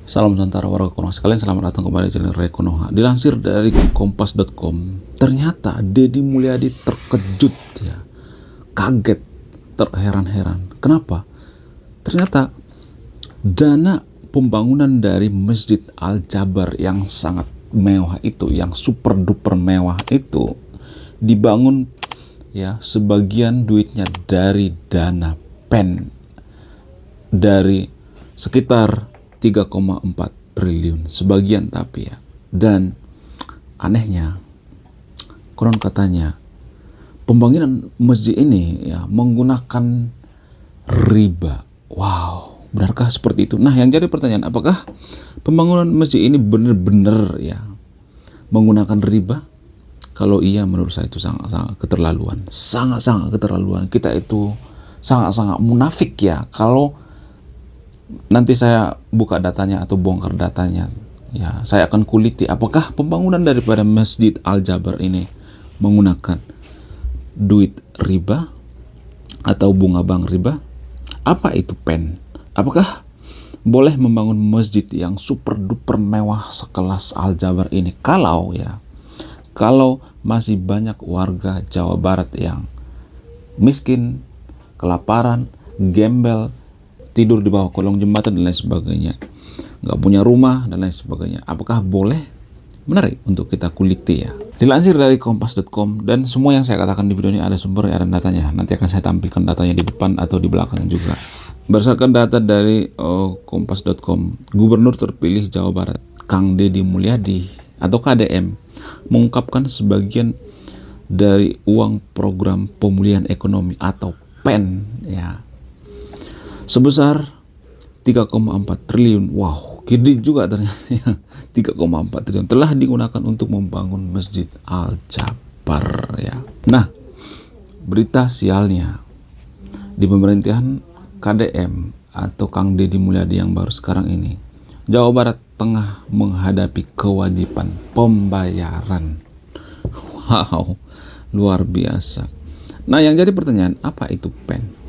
Salam Nusantara warga Konoha sekalian, selamat datang kembali di channel Ray Konoha. Dilansir dari kompas.com, ternyata Deddy Mulyadi terkejut ya, kaget, terheran-heran. Kenapa? Ternyata dana pembangunan dari Masjid Al-Jabar yang sangat mewah itu, yang super duper mewah itu, dibangun ya, sebagian duitnya dari dana PEN dari sekitar 3,4 triliun sebagian, tapi ya. Dan anehnya, konon katanya pembangunan masjid ini ya menggunakan riba. Wow, benarkah seperti itu? Nah, yang jadi pertanyaan, apakah pembangunan masjid ini benar-benar ya menggunakan riba? Kalau iya, menurut saya itu sangat-sangat keterlaluan. Sangat-sangat keterlaluan. Kita itu sangat-sangat munafik ya kalau nanti saya buka datanya atau bongkar datanya ya, saya akan kuliti apakah pembangunan daripada Masjid Al-Jabar ini menggunakan duit riba atau bunga bank riba. Apa itu PEN? Apakah boleh membangun masjid yang super duper mewah sekelas Al-Jabar ini kalau masih banyak warga Jawa Barat yang miskin, kelaparan, gembel, tidur di bawah kolong jembatan dan lain sebagainya, nggak punya rumah dan lain sebagainya? Apakah boleh? Menarik untuk kita kuliti ya. Dilansir dari kompas.com, dan semua yang saya katakan di video ini ada sumber, ada datanya. Nanti akan saya tampilkan datanya di depan atau di belakang juga. Berdasarkan data dari kompas.com, Gubernur terpilih Jawa Barat Kang Deddy Mulyadi atau KDM mengungkapkan sebagian dari uang program pemulihan ekonomi atau PEN ya sebesar 3,4 triliun. Wow, gede juga ternyata ya. 3,4 triliun telah digunakan untuk membangun Masjid Al-Jabar ya. Nah, berita sialnya, di pemerintahan KDM atau Kang Deddy Mulyadi yang baru sekarang ini, Jawa Barat tengah menghadapi kewajiban pembayaran. Wow, luar biasa. Nah, yang jadi pertanyaan, apa itu PEN?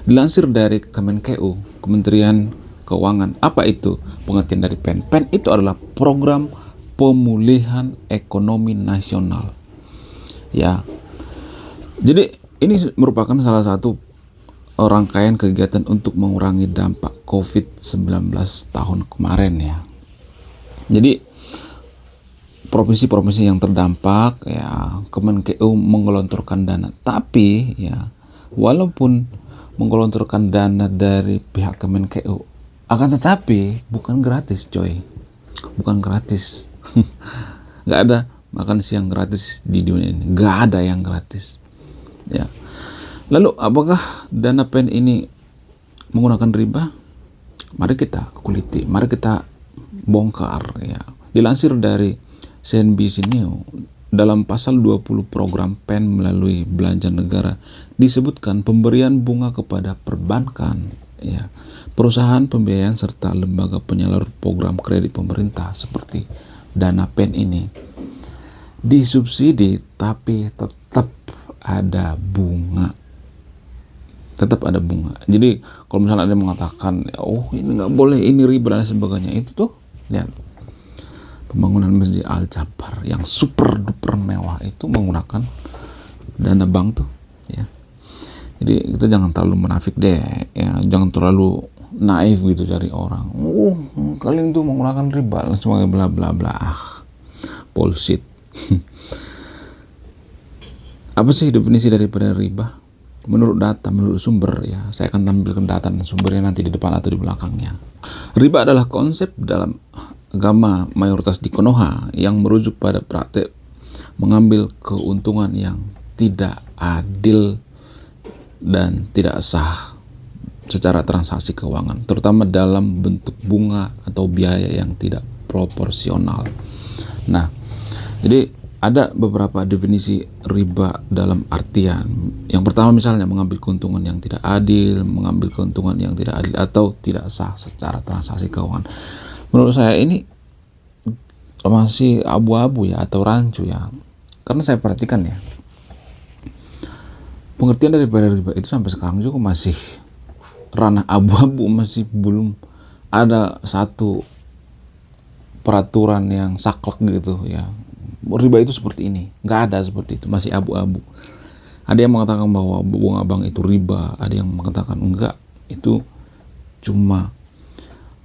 Dilansir dari Kemenkeu, Kementerian Keuangan, apa itu pengertian dari PEN? PEN itu adalah program pemulihan ekonomi nasional. Ya. Jadi ini merupakan salah satu rangkaian kegiatan untuk mengurangi dampak COVID-19 tahun kemarin ya. Jadi provinsi-provinsi yang terdampak ya, Kemenkeu menggelontorkan dana. Tapi ya, walaupun menggelontorkan dana dari pihak Kemenkeu, akan tetapi bukan gratis coy, bukan gratis. Nggak ada makan siang gratis di dunia ini, nggak ada yang gratis ya. Lalu apakah dana PEN ini menggunakan riba? Mari kita kuliti, mari kita bongkar ya. Dilansir dari CNBC News, dalam pasal 20 program PEN melalui belanja negara disebutkan pemberian bunga kepada perbankan ya, perusahaan pembiayaan serta lembaga penyalur program kredit pemerintah seperti dana PEN ini disubsidi, tapi tetap ada bunga. Tetap ada bunga. Jadi kalau misalnya ada yang mengatakan, oh ini nggak boleh, ini riba dan sebagainya, itu tuh lihat, pembangunan Masjid Al-Jabar yang super duper mewah itu menggunakan dana bank tuh ya. Jadi kita jangan terlalu munafik deh ya, jangan terlalu naif gitu dari orang. Kalian tuh menggunakan riba dan sebagainya, bla bla bla. Bullshit. Apa sih definisi daripada riba? Menurut data, menurut sumber ya, saya akan tampilkan data dan sumbernya nanti di depan atau di belakangnya. Riba adalah konsep dalam agama mayoritas di Konoha yang merujuk pada praktek mengambil keuntungan yang tidak adil dan tidak sah secara transaksi keuangan, terutama dalam bentuk bunga atau biaya yang tidak proporsional. Nah, jadi ada beberapa definisi riba dalam artian. Yang pertama misalnya mengambil keuntungan yang tidak adil, mengambil keuntungan yang tidak adil atau tidak sah secara transaksi keuangan. Menurut saya ini masih abu-abu ya, atau rancu ya. Karena saya perhatikan ya, pengertian daripada riba itu sampai sekarang juga masih ranah abu-abu, masih belum ada satu peraturan yang saklek gitu ya. Riba itu seperti ini, nggak ada seperti itu, masih abu-abu. Ada yang mengatakan bahwa bunga bank itu riba, ada yang mengatakan enggak, itu cuma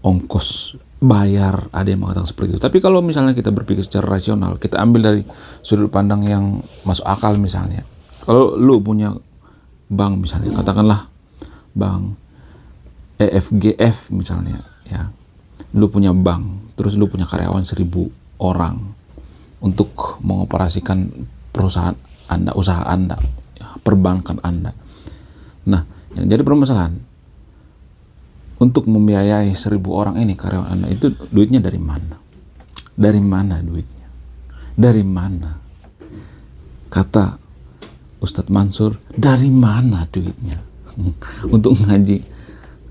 ongkos bayar, ada yang mengatakan seperti itu. Tapi kalau misalnya kita berpikir secara rasional, kita ambil dari sudut pandang yang masuk akal misalnya. Kalau lu punya bank misalnya, katakanlah bank EFGF misalnya ya. Lu punya bank, terus lu punya karyawan 1.000 orang untuk mengoperasikan perusahaan Anda, usaha Anda, ya, perbankan Anda. Nah, yang jadi permasalahan, untuk membiayai 1.000 orang ini, karyawan Anda, itu duitnya dari mana? Dari mana duitnya? Dari mana? Kata Ustadz Mansur, dari mana duitnya? Untuk ngaji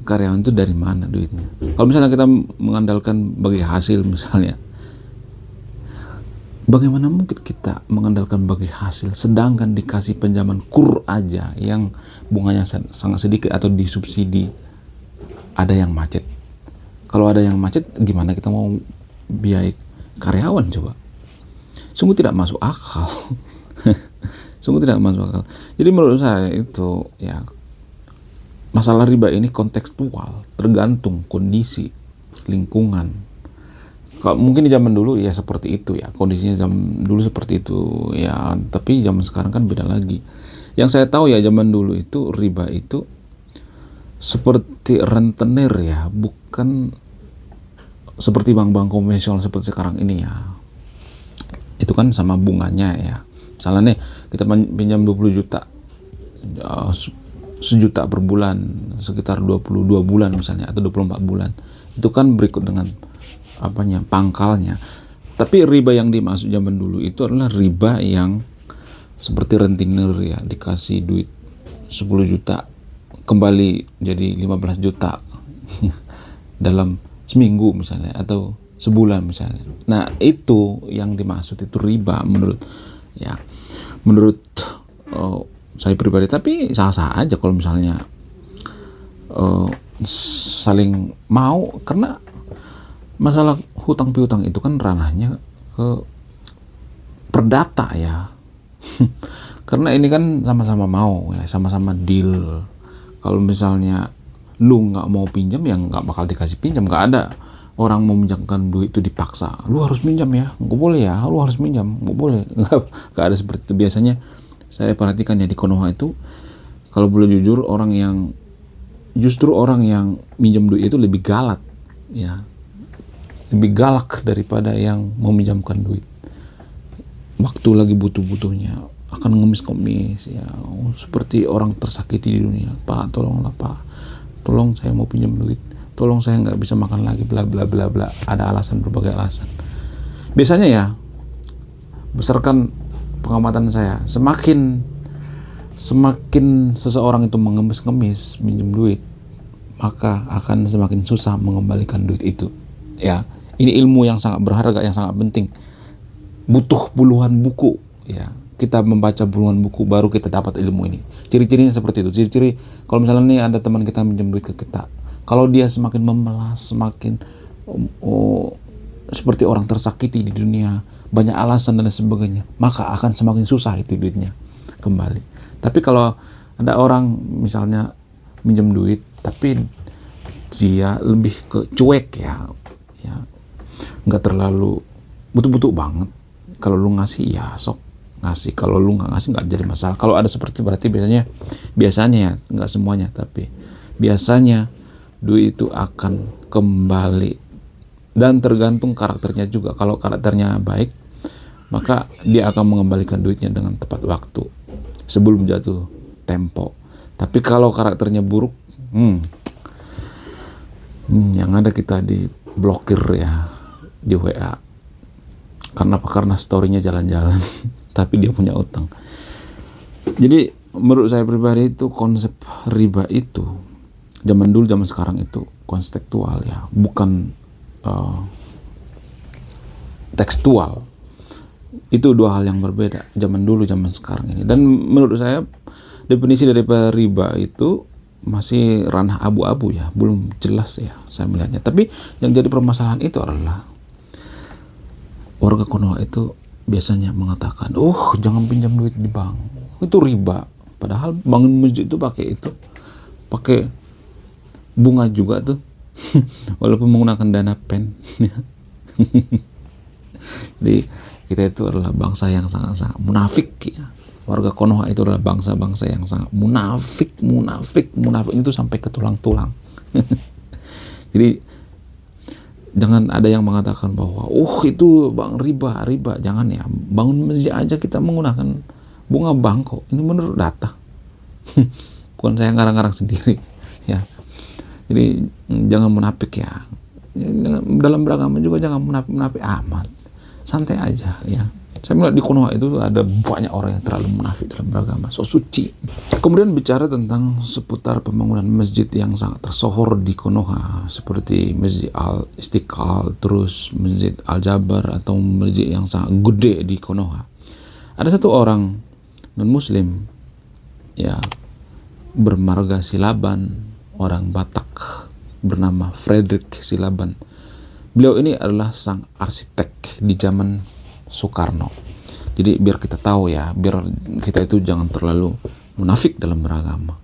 karyawan itu dari mana duitnya? Kalau misalnya kita mengandalkan bagi hasil misalnya, bagaimana mungkin kita mengandalkan bagi hasil sedangkan dikasih pinjaman kur aja yang bunganya sangat sedikit atau disubsidi, ada yang macet. Kalau ada yang macet, gimana kita mau biayai karyawan coba? Sungguh tidak masuk akal. Sungguh tidak masuk akal. Jadi menurut saya itu ya, masalah riba ini kontekstual, tergantung kondisi, lingkungan. Kalau mungkin di zaman dulu ya seperti itu ya, kondisinya zaman dulu seperti itu ya, tapi zaman sekarang kan beda lagi. Yang saya tahu ya, zaman dulu itu riba itu seperti rentenir ya, bukan seperti bank-bank konvensional seperti sekarang ini ya. Itu kan sama bunganya ya. Misalnya nih kita pinjam 20 juta, sejuta per bulan, sekitar 22 bulan misalnya, atau 24 bulan. Itu kan berikut dengan pangkalnya. Tapi riba yang dimaksud zaman dulu itu adalah riba yang seperti rentenir ya, dikasih duit 10 juta kembali jadi 15 juta dalam seminggu misalnya, atau sebulan misalnya. Nah, itu yang dimaksud itu riba menurut saya pribadi. Tapi sah-sah aja kalau misalnya saling mau, karena masalah hutang piutang itu kan ranahnya ke perdata ya. Karena ini kan sama-sama mau ya, sama-sama deal. Kalau misalnya lu nggak mau pinjam, ya nggak bakal dikasih pinjam. Nggak ada orang mau minjamkan duit itu dipaksa. Lu harus minjam ya, nggak boleh ya. Lu harus minjam, nggak boleh. Nggak ada seperti itu. Biasanya saya perhatikan ya di Konoha itu, kalau boleh jujur, justru orang yang minjam duit itu lebih galak ya, lebih galak daripada yang meminjamkan duit. Waktu lagi butuh-butuhnya akan ngemis-ngemis ya, seperti orang tersakiti di dunia. Pak, tolonglah Pak, tolong saya mau pinjam duit, tolong saya nggak bisa makan lagi, bla bla bla bla. Ada alasan, berbagai alasan. Biasanya ya, berdasarkan pengamatan saya, semakin seseorang itu mengemis-ngemis minjem duit, maka akan semakin susah mengembalikan duit itu ya. Ini ilmu yang sangat berharga, yang sangat penting. Butuh puluhan buku ya, kita membaca puluhan buku baru kita dapat ilmu ini. Ciri-cirinya seperti itu. Ciri-ciri kalau misalnya nih ada teman kita minjem duit ke kita, kalau dia semakin memelas, semakin seperti orang tersakiti di dunia, banyak alasan dan sebagainya, maka akan semakin susah itu duitnya kembali. Tapi kalau ada orang misalnya minjem duit tapi dia lebih ke cuek ya, nggak terlalu butuh-butuh banget. Kalau lu ngasih ya sok ngasih, kalau lu nggak ngasih nggak jadi masalah. Kalau ada seperti, berarti biasanya ya, nggak semuanya, tapi biasanya duit itu akan kembali. Dan tergantung karakternya juga. Kalau karakternya baik, maka dia akan mengembalikan duitnya dengan tepat waktu sebelum jatuh tempo. Tapi kalau karakternya buruk, yang ada kita diblokir ya di WA. Karena apa? Karena story-nya jalan-jalan tapi dia punya utang. Jadi menurut saya pribadi itu, konsep riba itu zaman dulu zaman sekarang itu konseptual ya, bukan tekstual. Itu dua hal yang berbeda, zaman dulu zaman sekarang ini. Dan menurut saya definisi dari riba itu masih ranah abu-abu ya, belum jelas ya saya melihatnya. Tapi yang jadi permasalahan itu adalah warga Konoha itu biasanya mengatakan, jangan pinjam duit di bank, itu riba. Padahal bangun masjid itu pakai bunga juga tuh, walaupun menggunakan dana pen. Jadi kita itu adalah bangsa yang sangat-sangat munafik ya. Warga Konoha itu adalah bangsa-bangsa yang sangat munafik itu sampai ke tulang-tulang. Jadi jangan ada yang mengatakan bahwa itu bang riba. Jangan ya, bangun masjid aja kita menggunakan bunga bank kok. Ini menurut data. Bukan saya ngarang-ngarang sendiri ya. Jadi jangan munafik ya. Dalam beragama juga jangan munafik amat. Santai aja ya. Saya melihat di Konoha itu ada banyak orang yang terlalu munafik dalam beragama, so suci. Kemudian bicara tentang seputar pembangunan masjid yang sangat tersohor di Konoha, seperti Masjid Al-Istiqlal, terus Masjid Al-Jabar, atau masjid yang sangat gede di Konoha. Ada satu orang non-muslim ya, bermarga Silaban, orang Batak, bernama Fredrik Silaban. Beliau ini adalah sang arsitek di zaman Soekarno. Jadi biar kita tahu ya, biar kita itu jangan terlalu munafik dalam beragama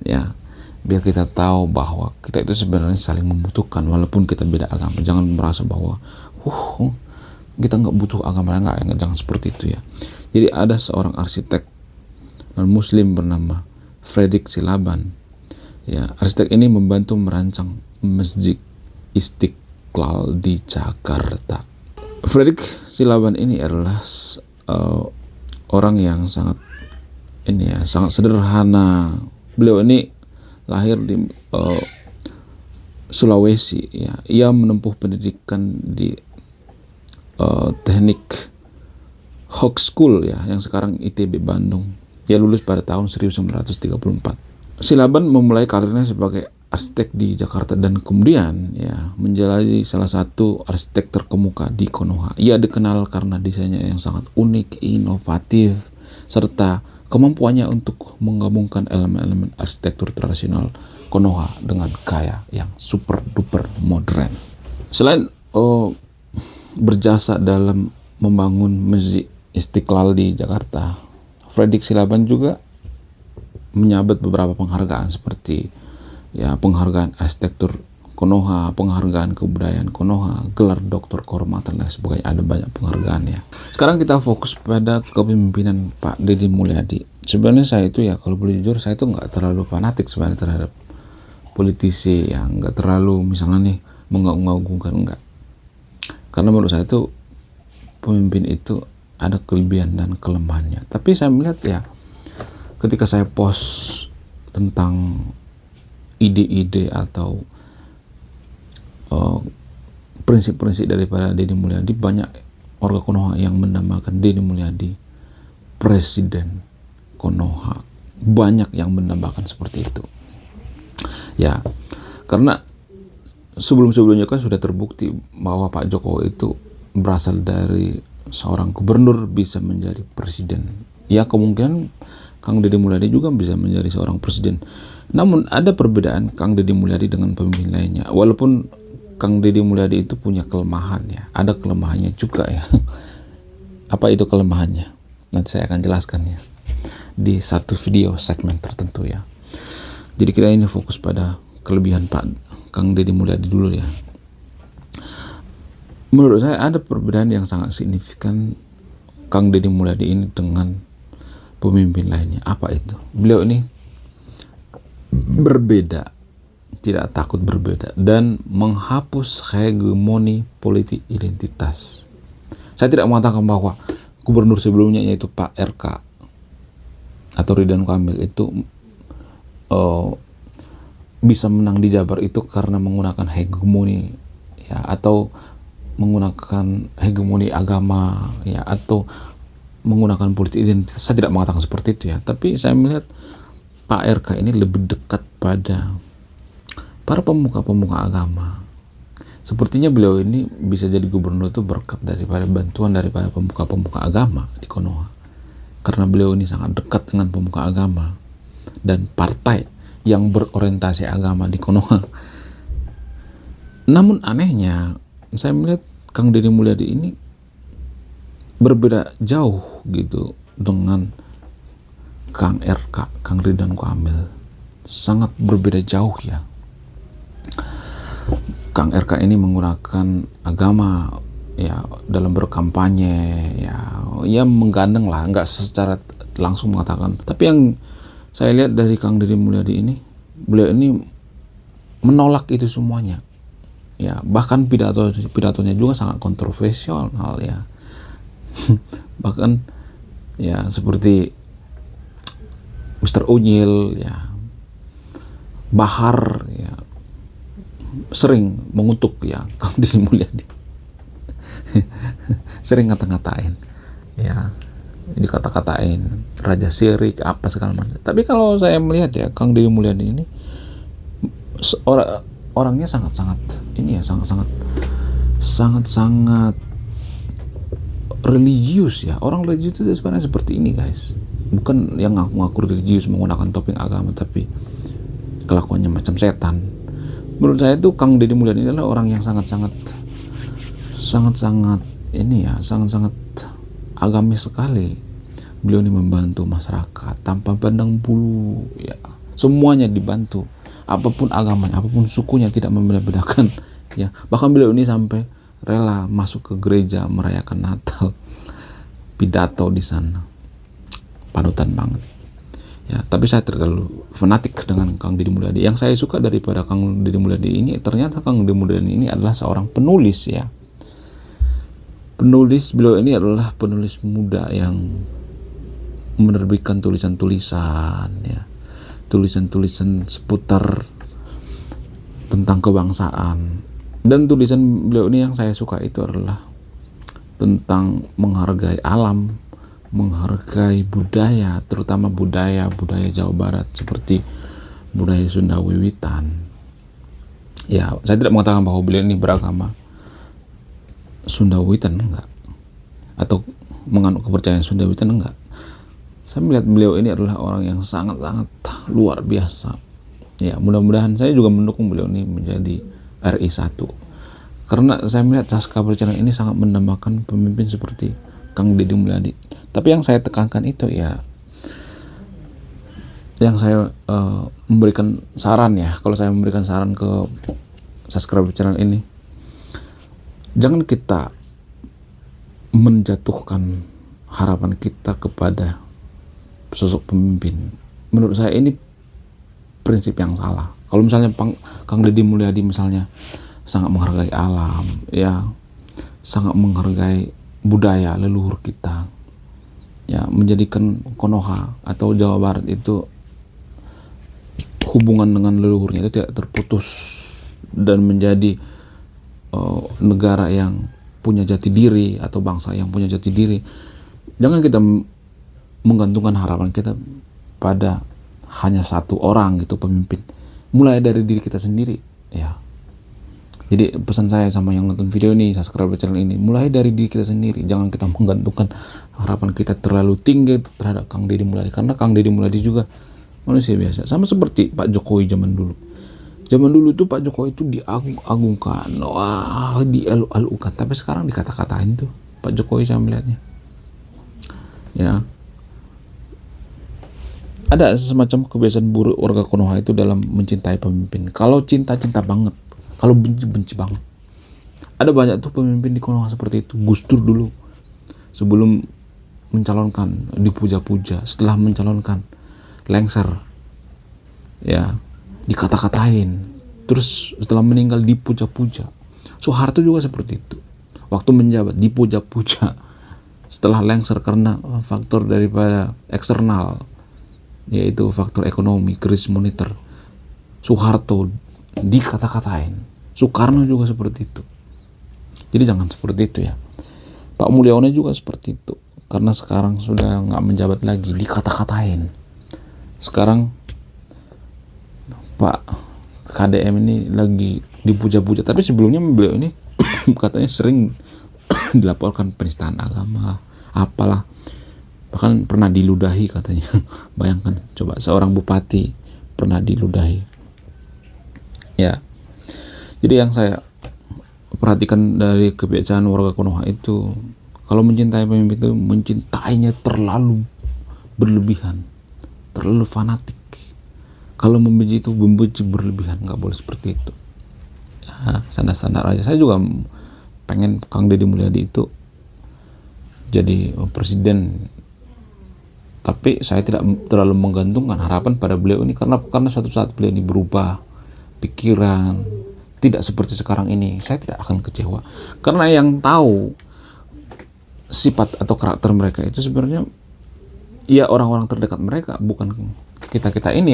ya, biar kita tahu bahwa kita itu sebenarnya saling membutuhkan walaupun kita beda agama. Jangan merasa bahwa kita nggak butuh agama, nggak, jangan seperti itu ya. Jadi ada seorang arsitek non muslim bernama Fredrik Silaban ya. Arsitek ini membantu merancang Masjid Istiqlal di Jakarta. Fredrik Silaban ini adalah orang yang sangat sederhana. Beliau ini lahir di Sulawesi ya. Ia menempuh pendidikan di teknik Hock School ya, yang sekarang ITB Bandung. Ia lulus pada tahun 1934. Silaban memulai karirnya sebagai arsitek di Jakarta dan kemudian ya menjadi salah satu arsitek terkemuka di Konoha. Ia dikenal karena desainnya yang sangat unik, inovatif, serta kemampuannya untuk menggabungkan elemen-elemen arsitektur tradisional Konoha dengan gaya yang super duper modern. Selain berjasa dalam membangun Masjid Istiqlal di Jakarta, Fredrik Silaban juga menyabet beberapa penghargaan seperti ya penghargaan arsitektur Konoha, penghargaan kebudayaan Konoha, gelar doktor kehormatan dan sebagainya. Ada banyak penghargaan ya. Sekarang kita fokus pada kepemimpinan Pak Deddy Mulyadi. Sebenarnya saya itu ya, kalau boleh jujur, saya itu nggak terlalu fanatik sebenarnya terhadap politisi yang nggak terlalu misalnya nih mengagung-agungkan, enggak. Karena menurut saya itu pemimpin itu ada kelebihan dan kelemahannya. Tapi saya melihat ya, ketika saya post tentang ide-ide atau prinsip-prinsip daripada Deddy Mulyadi, banyak warga Konoha yang menambahkan Deddy Mulyadi presiden Konoha. Banyak yang menambahkan seperti itu ya, karena sebelum-sebelumnya kan sudah terbukti bahwa Pak Jokowi itu berasal dari seorang gubernur bisa menjadi presiden ya. Kemungkinan Kang Deddy Mulyadi juga bisa menjadi seorang presiden. Namun ada perbedaan Kang Deddy Mulyadi dengan pemimpin lainnya. Walaupun Kang Deddy Mulyadi itu punya kelemahan ya, ada kelemahannya juga ya. Apa itu kelemahannya? Nanti saya akan jelaskan ya di satu video segmen tertentu ya. Jadi kita ini fokus pada kelebihan Pak Kang Deddy Mulyadi dulu ya. Menurut saya ada perbedaan yang sangat signifikan Kang Deddy Mulyadi ini dengan pemimpin lainnya. Apa itu? Beliau ini berbeda, tidak takut berbeda, dan menghapus hegemoni politik identitas. Saya tidak mengatakan bahwa gubernur sebelumnya yaitu Pak RK atau Ridwan Kamil itu bisa menang di Jabar itu karena menggunakan hegemoni ya, atau menggunakan hegemoni agama ya, atau menggunakan politik identitas. Saya tidak mengatakan seperti itu ya, tapi saya melihat Pak RK ini lebih dekat pada para pemuka-pemuka agama. Sepertinya beliau ini bisa jadi gubernur itu berkat daripada bantuan daripada pemuka-pemuka agama di Konoha. Karena beliau ini sangat dekat dengan pemuka agama dan partai yang berorientasi agama di Konoha. Namun anehnya, saya melihat Kang Deddy Mulyadi ini berbeda jauh gitu dengan Kang RK, Kang Ridwan Kamil. Sangat berbeda jauh ya. Kang RK ini menggunakan agama ya dalam berkampanye, ya menggandeng lah, nggak secara langsung mengatakan. Tapi yang saya lihat dari Kang Deddy Mulyadi ini, beliau ini menolak itu semuanya. Ya, bahkan pidatonya juga sangat kontroversial ya. Bahkan ya seperti Mr. Unyil ya, Bahar ya, sering mengutuk ya Kang Deddy Mulyadi. Sering ngata-ngatain ya, dikata-katain raja sirik apa segala macam. Tapi kalau saya melihat ya Kang Deddy Mulyadi ini orangnya sangat-sangat ini ya, sangat-sangat religius ya. Orang religius itu sebenarnya seperti ini guys, bukan yang ngaku-ngaku religius menggunakan topeng agama tapi kelakuannya macam setan. Menurut saya itu Kang Deddy Mulyadi adalah orang yang sangat-sangat ini ya, sangat-sangat agamis sekali. Beliau ini membantu masyarakat tanpa pandang bulu ya, semuanya dibantu, apapun agamanya, apapun sukunya, tidak membeda-bedakan ya. Bahkan beliau ini sampai rela masuk ke gereja merayakan Natal, pidato di sana, panutan banget ya. Tapi saya terlalu fanatik dengan Kang Deddy Mulyadi. Yang saya suka daripada Kang Deddy Mulyadi ini, ternyata Kang Deddy Mulyadi ini adalah seorang penulis ya. Beliau ini adalah penulis muda yang menerbitkan tulisan-tulisan ya, tulisan-tulisan seputar tentang kebangsaan. Dan tulisan beliau ini yang saya suka itu adalah tentang menghargai alam, menghargai budaya, terutama budaya Jawa Barat seperti budaya Sunda Wiwitan. Ya, saya tidak mengatakan bahwa beliau ini beragama Sunda Wiwitan, enggak, atau menganut kepercayaan Sunda Wiwitan, enggak. Saya melihat beliau ini adalah orang yang sangat-sangat luar biasa. Ya, mudah-mudahan saya juga mendukung beliau ini menjadi RI 1. Karena saya melihat Saskia Bercana ini sangat mendambakan pemimpin seperti Kang Deddy Mulyadi. Tapi yang saya tekankan itu ya, yang saya memberikan saran ya, kalau saya memberikan saran ke Saskia Bercana ini, jangan kita menjatuhkan harapan kita kepada sosok pemimpin. Menurut saya ini prinsip yang salah. Kalau misalnya Kang Deddy Mulyadi misalnya sangat menghargai alam, ya, sangat menghargai budaya leluhur kita, ya, menjadikan Konoha atau Jawa Barat itu hubungan dengan leluhurnya itu tidak terputus dan menjadi negara yang punya jati diri atau bangsa yang punya jati diri. Jangan kita menggantungkan harapan kita pada hanya satu orang gitu pemimpin. Mulai dari diri kita sendiri ya. Jadi pesan saya sama yang nonton video ini, subscribe channel ini, mulai dari diri kita sendiri. Jangan kita menggantungkan harapan kita terlalu tinggi terhadap Kang Deddy Mulyadi, karena Kang Deddy Mulyadi juga manusia biasa, sama seperti Pak Jokowi zaman dulu. Zaman dulu itu Pak Jokowi itu diagung-agungkan, wah, dielu-elukan, tapi sekarang dikata-katain tuh Pak Jokowi, saya melihatnya. Ya. Ada semacam kebiasaan buruk warga Konoha itu dalam mencintai pemimpin. Kalau cinta-cinta banget, kalau benci-benci banget. Ada banyak tuh pemimpin di Konoha seperti itu. Gus Dur dulu sebelum mencalonkan dipuja-puja, setelah mencalonkan lengser, ya, dikata-katain, terus setelah meninggal dipuja-puja. Soeharto juga seperti itu, waktu menjabat dipuja-puja, setelah lengser karena faktor daripada eksternal, yaitu faktor ekonomi, krisis moneter, Soeharto dikata-katain. Soekarno juga seperti itu. Jadi jangan seperti itu ya. Pak Mulyono juga seperti itu, karena sekarang sudah nggak menjabat lagi, dikata-katain. Sekarang Pak KDM ini lagi dipuja-puja, tapi sebelumnya beliau ini katanya sering dilaporkan penistaan agama, apalah, bahkan pernah diludahi katanya. Bayangkan coba, seorang bupati pernah diludahi ya. Jadi yang saya perhatikan dari kebiasaan warga Konoha itu, Kalau mencintai pemimpin itu mencintainya terlalu berlebihan, terlalu fanatik. Kalau membenci itu membenci berlebihan, nggak boleh seperti itu. Ya, standar-standar aja. Saya juga pengen Kang Deddy Mulyadi itu jadi presiden, tapi saya tidak terlalu menggantungkan harapan pada beliau ini karena suatu saat beliau ini berubah pikiran, tidak seperti sekarang ini, saya tidak akan kecewa karena yang tahu sifat atau karakter mereka itu sebenarnya ya orang-orang terdekat mereka, bukan kita ini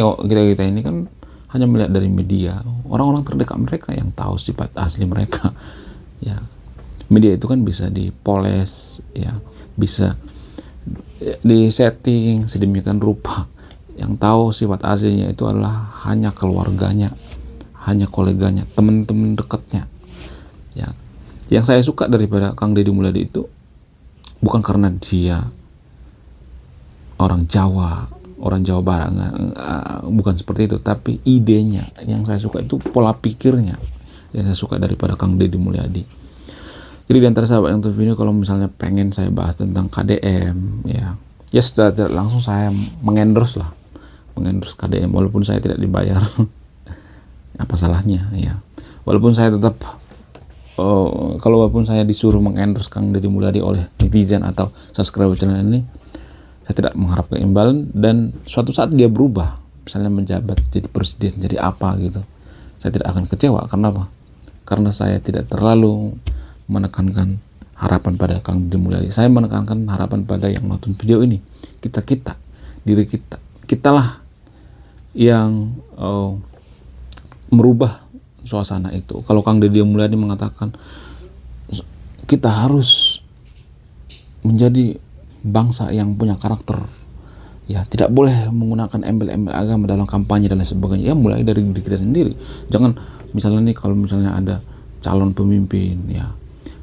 kan hanya melihat dari media. Orang-orang terdekat mereka yang tahu sifat asli mereka. Ya, media itu kan bisa dipoles, ya, bisa disetting sedemikian rupa. Yang tahu sifat aslinya itu adalah hanya keluarganya, hanya koleganya, teman-teman dekatnya. Ya, yang saya suka daripada Kang Deddy Mulyadi itu bukan karena dia orang Jawa Barat, bukan seperti itu, tapi idenya yang saya suka itu pola pikirnya yang saya suka daripada Kang Deddy Mulyadi. Jadi di antara sahabat yang terus video, kalau misalnya pengen saya bahas tentang KDM, ya secara langsung saya mengendorse KDM walaupun saya tidak dibayar. Apa salahnya ya? Walaupun saya tetap walaupun saya disuruh mengendorse Kang Deddy Mulyadi oleh netizen atau subscriber channel ini, saya tidak mengharapkan imbalan, dan suatu saat dia berubah, misalnya menjabat jadi presiden, jadi apa gitu, saya tidak akan kecewa. Kenapa? Karena saya tidak terlalu menekankan harapan pada Kang Deddy Mulyadi. Saya menekankan harapan pada yang nonton video ini, diri kitalah yang merubah suasana itu. Kalau Kang Deddy Mulyadi mengatakan kita harus menjadi bangsa yang punya karakter, ya tidak boleh menggunakan embel-embel agama dalam kampanye dan lain sebagainya, ya mulai dari diri kita sendiri. Jangan misalnya nih, kalau misalnya ada calon pemimpin ya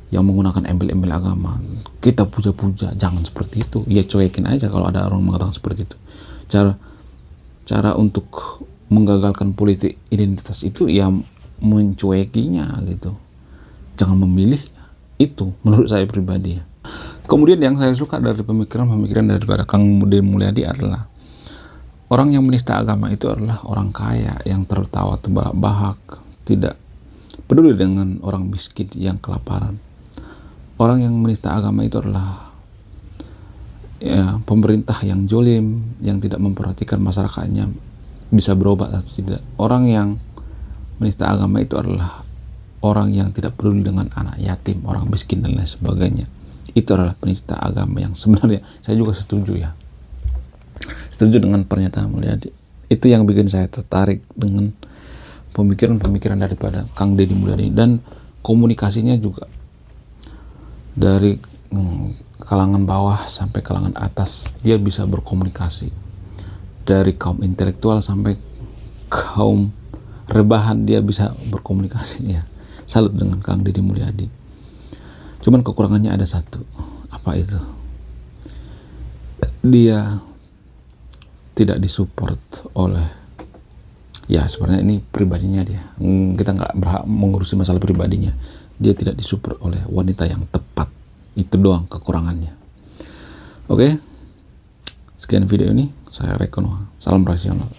yang menggunakan embel-embel agama, kita puja-puja, jangan seperti itu. Ya cuekin aja kalau ada orang mengatakan seperti itu. Cara untuk menggagalkan politik identitas itu ya mencuekinya gitu, jangan memilihnya. Itu menurut saya pribadi ya. Kemudian yang saya suka dari pemikiran daripada Kang Deddy Mulyadi adalah orang yang menista agama itu adalah orang kaya yang tertawa terbahak-bahak, tidak peduli dengan orang miskin yang kelaparan. Orang yang menista agama itu adalah ya pemerintah yang jolim, yang tidak memperhatikan masyarakatnya bisa berobat atau tidak. Orang yang menista agama itu adalah orang yang tidak peduli dengan anak yatim, orang miskin dan lain sebagainya. Itu adalah penista agama yang sebenarnya saya juga setuju ya. Setuju dengan pernyataan Mulyadi. Itu yang bikin saya tertarik dengan pemikiran-pemikiran daripada Kang Deddy Mulyadi, dan komunikasinya juga dari kalangan bawah sampai kalangan atas dia bisa berkomunikasi. Dari kaum intelektual sampai kaum rebahan dia bisa berkomunikasi ya. Salut dengan Kang Deddy Mulyadi. Cuman kekurangannya ada satu. Apa itu? Dia tidak disupport oleh, ya sebenarnya ini pribadinya dia. Kita nggak berhak mengurusi masalah pribadinya. Dia tidak disupport oleh wanita yang tepat. Itu doang kekurangannya. Oke. Sekian video ini. Saya Rekono. Salam rasional.